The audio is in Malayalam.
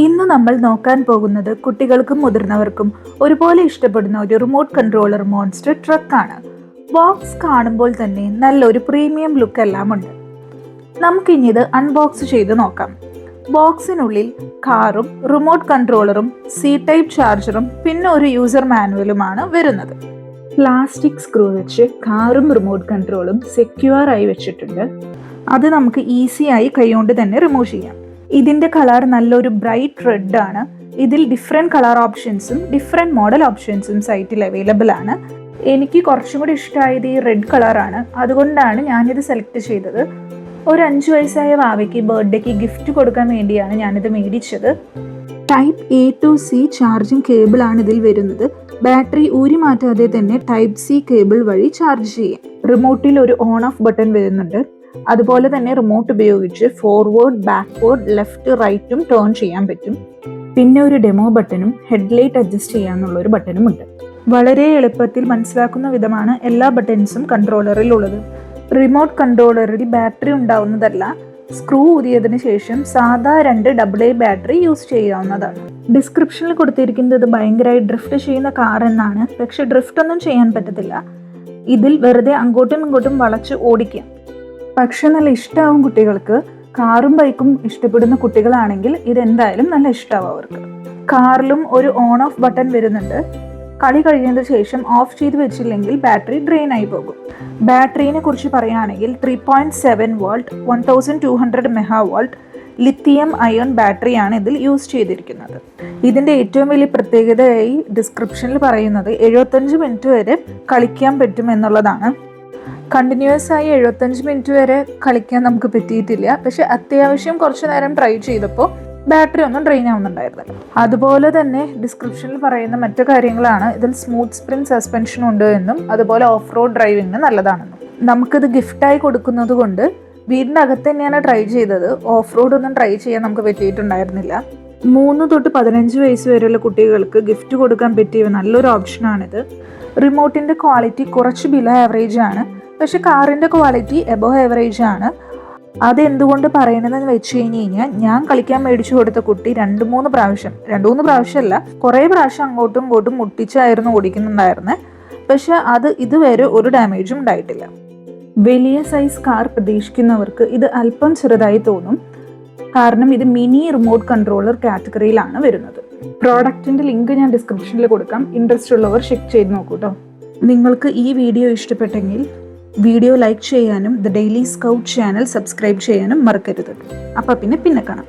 ഇന്ന് നമ്മൾ നോക്കാൻ പോകുന്നത് കുട്ടികൾക്കും മുതിർന്നവർക്കും ഒരുപോലെ ഇഷ്ടപ്പെടുന്ന ഒരു റിമോട്ട് കൺട്രോളർ മോൺസ്റ്റർ ട്രക്കാണ്. ബോക്സ് കാണുമ്പോൾ തന്നെ നല്ലൊരു പ്രീമിയം ലുക്ക് എല്ലാം ഉണ്ട്. നമുക്കിനി ഇത് അൺബോക്സ് ചെയ്ത് നോക്കാം. ബോക്സിനുള്ളിൽ കാറും റിമോട്ട് കൺട്രോളറും സി ടൈപ്പ് ചാർജറും പിന്നെ ഒരു യൂസർ മാനുവലുമാണ് വരുന്നത്. പ്ലാസ്റ്റിക് സ്ക്രൂ വെച്ച് കാറും റിമോട്ട് കൺട്രോളും സെക്യൂർ ആയി വെച്ചിട്ടുണ്ട്. അത് നമുക്ക് ഈസിയായി കൈകൊണ്ട് തന്നെ റിമൂവ് ചെയ്യാം. ഇതിൻ്റെ കളർ നല്ലൊരു ബ്രൈറ്റ് റെഡ് ആണ്. ഇതിൽ ഡിഫറെൻറ്റ് കളർ ഓപ്ഷൻസും ഡിഫറെൻറ്റ് മോഡൽ ഓപ്ഷൻസും സൈറ്റിൽ അവൈലബിൾ ആണ്. എനിക്ക് കുറച്ചും കൂടി ഇഷ്ടമായത് ഈ റെഡ് കളറാണ്. അതുകൊണ്ടാണ് ഞാനിത് സെലക്ട് ചെയ്തത്. ഒരു 5 വയസ്സായ വാവയ്ക്ക് ബർത്ത്ഡേക്ക് ഗിഫ്റ്റ് കൊടുക്കാൻ വേണ്ടിയാണ് ഞാനിത് മേടിച്ചത്. Type A to C charging കേബിളാണ് ഇതിൽ വരുന്നത്. ബാറ്ററി ഊരി മാറ്റാതെ തന്നെ ടൈപ്പ് C കേബിൾ വഴി ചാർജ് ചെയ്യാം. റിമോട്ടിൽ ഒരു ഓൺ ഓഫ് ബട്ടൺ വരുന്നുണ്ട്. അതുപോലെ തന്നെ റിമോട്ട് ഉപയോഗിച്ച് ഫോർവേഡ്, ബാക്ക്വേർഡ്, ലെഫ്റ്റ്, റൈറ്റും ടേൺ ചെയ്യാൻ പറ്റും. പിന്നെ ഒരു ഡെമോ ബട്ടണും ഹെഡ്ലൈറ്റ് അഡ്ജസ്റ്റ് ചെയ്യാനുള്ള ഒരു ബട്ടണും ഉണ്ട്. വളരെ എളുപ്പത്തിൽ മനസ്സിലാക്കുന്ന വിധമാണ് എല്ലാ ബട്ടൺസും കൺട്രോളറിൽ ഉള്ളത്. റിമോട്ട് കൺട്രോളറിൽ ബാറ്ററി ഉണ്ടാവുന്നതല്ല. സ്ക്രൂ ഊരിയതിനു ശേഷം സാധാ 2 AA ബാറ്ററി യൂസ് ചെയ്യാവുന്നതാണ്. ഡിസ്ക്രിപ്ഷനിൽ കൊടുത്തിരിക്കുന്നത് ഭയങ്കരമായി ഡ്രിഫ്റ്റ് ചെയ്യുന്ന കാർ എന്നാണ്. പക്ഷെ ഡ്രിഫ്റ്റ് ഒന്നും ചെയ്യാൻ പറ്റത്തില്ല. ഇതിൽ വെറുതെ അങ്ങോട്ടും ഇങ്ങോട്ടും വളച്ച് ഓടിക്കാം. പക്ഷെ നല്ല ഇഷ്ടമാവും കുട്ടികൾക്ക്. കാറും ബൈക്കും ഇഷ്ടപ്പെടുന്ന കുട്ടികളാണെങ്കിൽ ഇതെന്തായാലും നല്ല ഇഷ്ടമാവും അവർക്ക്. കാറിലും ഒരു ഓൺ ഓഫ് ബട്ടൺ വരുന്നുണ്ട്. കളി കഴിയുന്നതിന് ശേഷം ഓഫ് ചെയ്ത് വെച്ചില്ലെങ്കിൽ ബാറ്ററി ഡ്രെയിൻ ആയി പോകും. ബാറ്ററിനെ കുറിച്ച് പറയുകയാണെങ്കിൽ 3.7 വോൾട്ട് 1200 മെഗാവോൾട്ട് ലിത്തിയം അയൺ ബാറ്ററിയാണ് ഇതിൽ യൂസ് ചെയ്തിരിക്കുന്നത്. ഇതിൻ്റെ ഏറ്റവും വലിയ പ്രത്യേകതയായി ഡിസ്ക്രിപ്ഷനിൽ പറയുന്നത് 75 മിനിറ്റ് വരെ കളിക്കാൻ പറ്റും എന്നുള്ളതാണ്. കണ്ടിന്യൂസ് ആയി 75 മിനിറ്റ് വരെ കളിക്കാൻ നമുക്ക് പറ്റിയിട്ടില്ല. പക്ഷെ അത്യാവശ്യം കുറച്ചു നേരം ട്രൈ ചെയ്തപ്പോൾ ബാറ്ററി ഒന്നും ഡ്രെയിൻ ആവുന്നുണ്ടായിരുന്നില്ല. അതുപോലെ തന്നെ ഡിസ്ക്രിപ്ഷനിൽ പറയുന്ന മറ്റു കാര്യങ്ങളാണ് ഇതിൽ സ്മൂത്ത് സ്പ്രിംഗ് സസ്പെൻഷൻ ഉണ്ട് എന്നും അതുപോലെ ഓഫ് റോഡ് ഡ്രൈവിങ്ങിന് നല്ലതാണെന്നും. നമുക്കിത് ഗിഫ്റ്റായി കൊടുക്കുന്നത് കൊണ്ട് വീടിൻ്റെ അകത്ത് തന്നെയാണ് ട്രൈ ചെയ്തത്. ഓഫ് റോഡ് ഒന്നും ട്രൈ ചെയ്യാൻ നമുക്ക് പറ്റിയിട്ടുണ്ടായിരുന്നില്ല. 3 തൊട്ട് 15 വയസ്സ് വരെയുള്ള കുട്ടികൾക്ക് ഗിഫ്റ്റ് കൊടുക്കാൻ പറ്റിയ നല്ലൊരു ഓപ്ഷനാണിത്. റിമോട്ടിൻ്റെ ക്വാളിറ്റി കുറച്ച് ബിലോ ആവറേജ് ആണ്. പക്ഷെ കാറിൻ്റെ ക്വാളിറ്റി എബോവ് ആവറേജ് ആണ്. അതെന്തുകൊണ്ട് പറയണമെന്ന് വെച്ച് കഴിഞ്ഞാൽ ഞാൻ കളിക്കാൻ മേടിച്ചു കൊടുത്ത കുട്ടി 2-3 പ്രാവശ്യമല്ല, കുറേ പ്രാവശ്യം അങ്ങോട്ടും ഇങ്ങോട്ടും മുട്ടിച്ചായിരുന്നു ഓടിക്കുന്നുണ്ടായിരുന്നത്. പക്ഷെ അത് ഇതുവരെ ഒരു ഡാമേജും ഉണ്ടായിട്ടില്ല. വലിയ സൈസ് കാർ പ്രതീക്ഷിക്കുന്നവർക്ക് ഇത് അല്പം ചെറുതായി തോന്നും. കാരണം ഇത് മിനി റിമോട്ട് കൺട്രോളർ കാറ്റഗറിയിലാണ് വരുന്നത്. പ്രോഡക്റ്റിൻ്റെ ലിങ്ക് ഞാൻ ഡിസ്ക്രിപ്ഷനിൽ കൊടുക്കാം. ഇൻട്രസ്റ്റ് ഉള്ളവർ ചെക്ക് ചെയ്ത് നോക്കൂ കേട്ടോ. നിങ്ങൾക്ക് ഈ വീഡിയോ ഇഷ്ടപ്പെട്ടെങ്കിൽ വീഡിയോ ലൈക്ക് ചെയ്യാനും the daily scout channel subscribe ചെയ്യാനും മറക്കരുത്. അപ്പം പിന്നെ കാണാം.